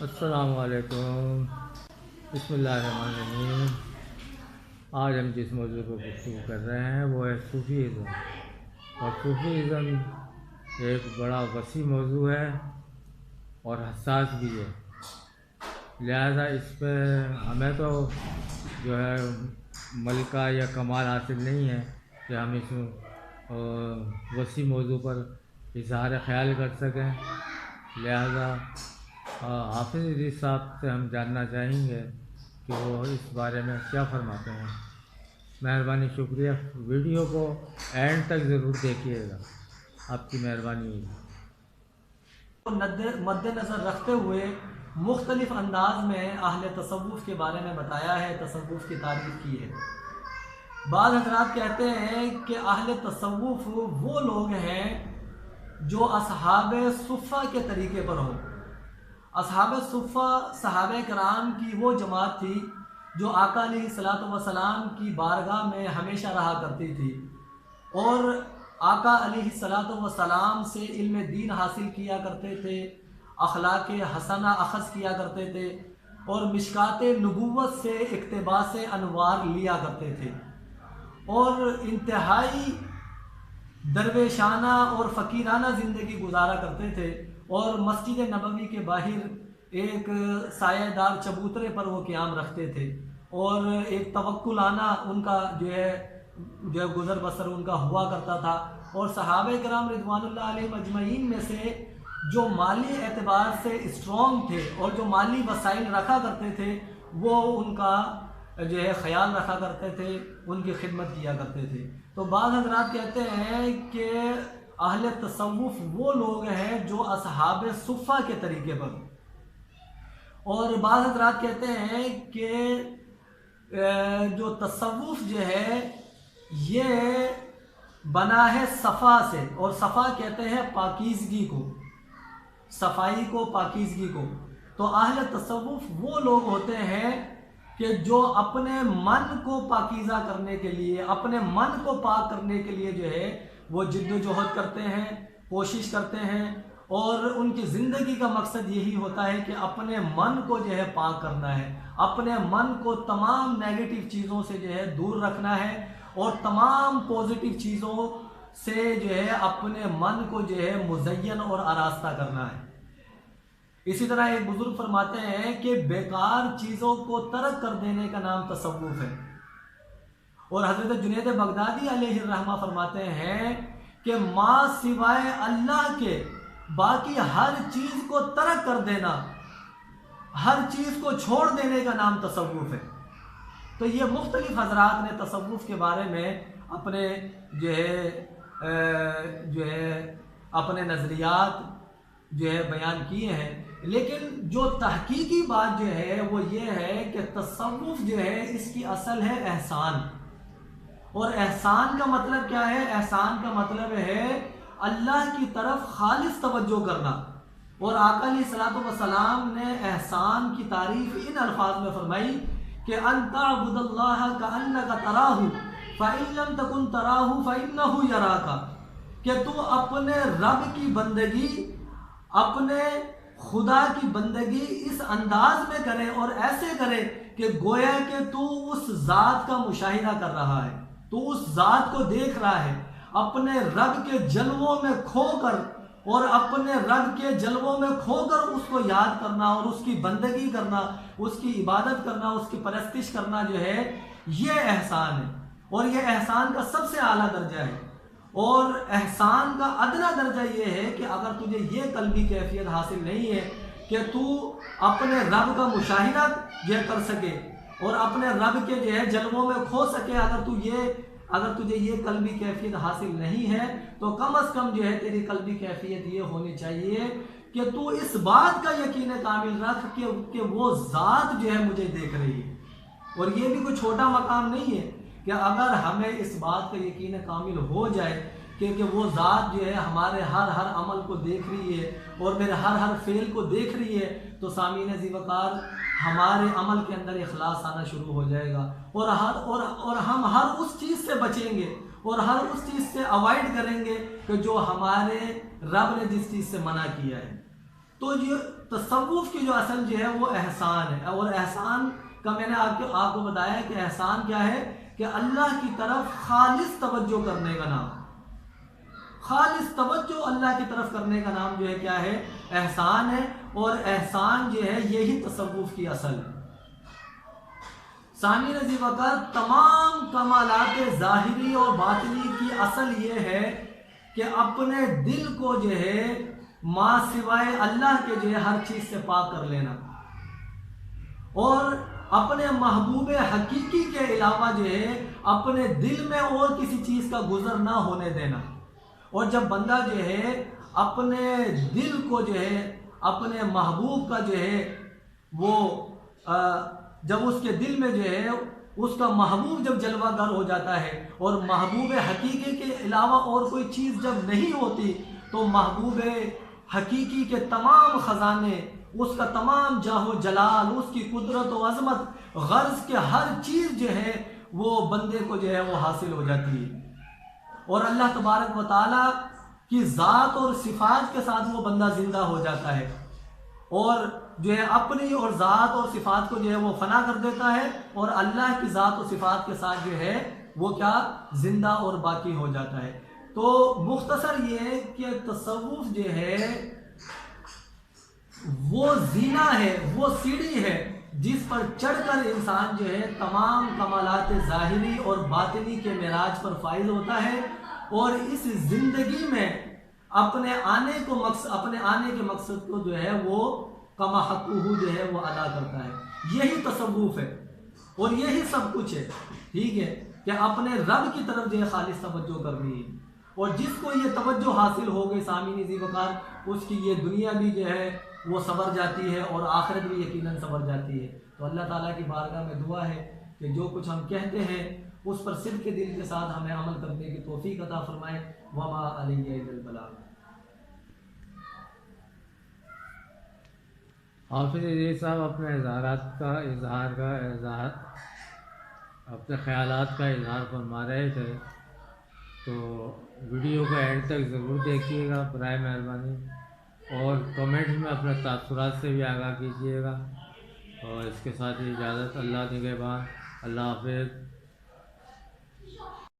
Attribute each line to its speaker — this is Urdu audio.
Speaker 1: السلام علیکم۔ بسم اللہ الرحمن الرحیم۔ آج ہم جس موضوع پر گفتگو کر رہے ہیں وہ ہے صوفیزم، اور صوفیزم ایک بڑا وسیع موضوع ہے اور حساس بھی ہے، لہذا اس پہ ہمیں تو جو ہے ملکہ یا کمال حاصل نہیں ہے کہ ہم اس وسیع موضوع پر اظہار خیال کر سکیں، لہذا حافظ ادریس صاحب سے ہم جاننا چاہیں گے کہ وہ اس بارے میں کیا فرماتے ہیں۔ مہربانی، شکریہ۔ ویڈیو کو اینڈ تک ضرور دیکھیے گا، آپ کی مہربانی ہوگی۔
Speaker 2: مد نظر رکھتے ہوئے مختلف انداز میں اہل تصوف کے بارے میں بتایا ہے، تصوف کی تعریف کی ہے۔ بعض حضرات کہتے ہیں کہ اہل تصوف وہ لوگ ہیں جو اصحاب صفہ کے طریقے پر ہوں۔ اصحاب صفہ صحابہ کرام کی وہ جماعت تھی جو آقا علیہ الصلوۃ والسلام کی بارگاہ میں ہمیشہ رہا کرتی تھی اور آقا علیہ الصلوۃ والسلام سے علم دین حاصل کیا کرتے تھے، اخلاق حسنہ اخذ کیا کرتے تھے اور مشکات نبوت سے اقتباس انوار لیا کرتے تھے، اور انتہائی درویشانہ اور فقیرانہ زندگی گزارا کرتے تھے، اور مسجد نبوی کے باہر ایک سایہ دار چبوترے پر وہ قیام رکھتے تھے، اور ایک توکلانہ ان کا جو ہے گزر بسر ان کا ہوا کرتا تھا۔ اور صحابہ کرام رضوان اللہ علیہ مجمعین میں سے جو مالی اعتبار سے اسٹرانگ تھے اور جو مالی وسائل رکھا کرتے تھے، وہ ان کا جو ہے خیال رکھا کرتے تھے، ان کی خدمت کیا کرتے تھے۔ تو بعض حضرات کہتے ہیں کہ اہل تصوف وہ لوگ ہیں جو اصحاب صفہ کے طریقے پر، اور بعض حضرات کہتے ہیں کہ جو تصوف جو ہے یہ بنا ہے صفا سے، اور صفا کہتے ہیں پاکیزگی کو، صفائی کو، پاکیزگی کو۔ تو اہل تصوف وہ لوگ ہوتے ہیں کہ جو اپنے من کو پاکیزہ کرنے کے لیے، اپنے من کو پاک کرنے کے لیے جو ہے وہ جد و جہد کرتے ہیں، کوشش کرتے ہیں، اور ان کی زندگی کا مقصد یہی ہوتا ہے کہ اپنے من کو جو ہے پاک کرنا ہے، اپنے من کو تمام نیگیٹو چیزوں سے جو ہے دور رکھنا ہے، اور تمام پازیٹیو چیزوں سے جو ہے اپنے من کو جو ہے مزین اور آراستہ کرنا ہے۔ اسی طرح ایک بزرگ فرماتے ہیں کہ بیکار چیزوں کو ترک کر دینے کا نام تصوف ہے، اور حضرت جنید بغدادی علیہ الرحمہ فرماتے ہیں کہ ما سوائے اللہ کے باقی ہر چیز کو ترک کر دینا، ہر چیز کو چھوڑ دینے کا نام تصوف ہے۔ تو یہ مختلف حضرات نے تصوف کے بارے میں اپنے جو ہے اپنے نظریات جو ہے بیان کیے ہیں، لیکن جو تحقیقی بات جو ہے وہ یہ ہے کہ تصوف جو ہے اس کی اصل ہے احسان، اور احسان کا مطلب کیا ہے؟ احسان کا مطلب ہے اللہ کی طرف خالص توجہ کرنا، اور آقا علیہ الصلوۃ والسلام نے احسان کی تعریف ان الفاظ میں فرمائی کہ ان تعبد اللہ کأنک تراہ فإن لم تکن تراہ فإنہ یراک، کہ تو اپنے رب کی بندگی، اپنے خدا کی بندگی اس انداز میں کرے اور ایسے کرے کہ گویا کہ تو اس ذات کا مشاہدہ کر رہا ہے، تو اس ذات کو دیکھ رہا ہے، اپنے رب کے جلووں میں کھو کر، اور اپنے رب کے جلووں میں کھو کر اس کو یاد کرنا اور اس کی بندگی کرنا، اس کی عبادت کرنا، اس کی پرستش کرنا جو ہے یہ احسان ہے، اور یہ احسان کا سب سے اعلیٰ درجہ ہے۔ اور احسان کا ادنا درجہ یہ ہے کہ اگر تجھے یہ قلبی کیفیت حاصل نہیں ہے کہ تو اپنے رب کا مشاہدہ یہ کر سکے اور اپنے رب کے جو ہے جلووں میں کھو سکے، اگر تجھے یہ قلبی کیفیت حاصل نہیں ہے تو کم از کم جو ہے تیری قلبی کیفیت یہ ہونی چاہیے کہ تو اس بات کا یقین کامل رکھ کہ وہ ذات جو ہے مجھے دیکھ رہی ہے۔ اور یہ بھی کوئی چھوٹا مقام نہیں ہے کہ اگر ہمیں اس بات کا یقین کامل ہو جائے کہ وہ ذات جو ہے ہمارے ہر عمل کو دیکھ رہی ہے اور میرے ہر فعل کو دیکھ رہی ہے، تو سامعین ذی وقار ہمارے عمل کے اندر اخلاص آنا شروع ہو جائے گا، اور ہم ہر اس چیز سے بچیں گے اور ہر اس چیز سے اوائڈ کریں گے کہ جو ہمارے رب نے جس چیز سے منع کیا ہے۔ تو تصوف کی جو اصل جو ہے وہ احسان ہے، اور احسان کا میں نے آپ کو بتایا کہ احسان کیا ہے کہ اللہ کی طرف خالص توجہ کرنے کا نام، خالص توجہ اللہ کی طرف کرنے کا نام جو ہے کیا ہے؟ احسان ہے، اور احسان جو ہے یہی تصوف کی اصل ہے۔ سامعین عزیز وقت تمام کمالات ظاہری اور باطنی کی اصل یہ ہے کہ اپنے دل کو جو ہے ماں سوائے اللہ کے جو ہے ہر چیز سے پاک کر لینا، اور اپنے محبوب حقیقی کے علاوہ جو ہے اپنے دل میں اور کسی چیز کا گزر نہ ہونے دینا۔ اور جب بندہ جو ہے اپنے دل کو جو ہے اپنے محبوب کا جو ہے وہ جب اس کے دل میں جو ہے اس کا محبوب جب جلوہ گر ہو جاتا ہے، اور محبوب حقیقی کے علاوہ اور کوئی چیز جب نہیں ہوتی، تو محبوب حقیقی کے تمام خزانے، اس کا تمام جاہ و جلال، اس کی قدرت و عظمت، غرض کے ہر چیز جو ہے وہ بندے کو جو ہے وہ حاصل ہو جاتی ہے، اور اللہ تبارک و تعالیٰ کی ذات اور صفات کے ساتھ وہ بندہ زندہ ہو جاتا ہے، اور جو ہے اپنی اور ذات اور صفات کو جو ہے وہ فنا کر دیتا ہے، اور اللہ کی ذات و صفات کے ساتھ جو ہے وہ کیا؟ زندہ اور باقی ہو جاتا ہے۔ تو مختصر یہ کہ تصوف جو ہے وہ زینہ ہے، وہ سیڑھی ہے جس پر چڑھ کر انسان جو ہے تمام کمالات ظاہری اور باطنی کے معراج پر فائز ہوتا ہے، اور اس زندگی میں اپنے آنے کے مقصد کو جو ہے وہ کما حقہ جو ہے وہ ادا کرتا ہے۔ یہی تصوف ہے اور یہی سب کچھ ہے، ٹھیک ہے، کہ اپنے رب کی طرف جو ہے خالص توجہ کرنی ہے، اور جس کو یہ توجہ حاصل ہو گئی سامعین ذی وقار، اس کی یہ دنیا بھی جو ہے وہ سنور جاتی ہے اور آخرت بھی یقیناً سنور جاتی ہے۔ تو اللہ تعالیٰ کی بارگاہ میں دعا ہے کہ جو کچھ ہم کہتے ہیں اس پر صدق کے دل کے ساتھ ہمیں عمل کرنے کی توفیق عطا فرمائے۔ وما علیہ الا البلاغ۔
Speaker 1: حافظ عزیز صاحب اپنے اپنے خیالات کا اظہار فرما رہے تھے، تو ویڈیو کو اینڈ تک ضرور دیکھیے گا برائے مہربانی، اور کمنٹس میں اپنے تاثرات سے بھی آگاہ کیجیے گا، اور اس کے ساتھ ہی اجازت، اللہ نگہبان، اللہ حافظ۔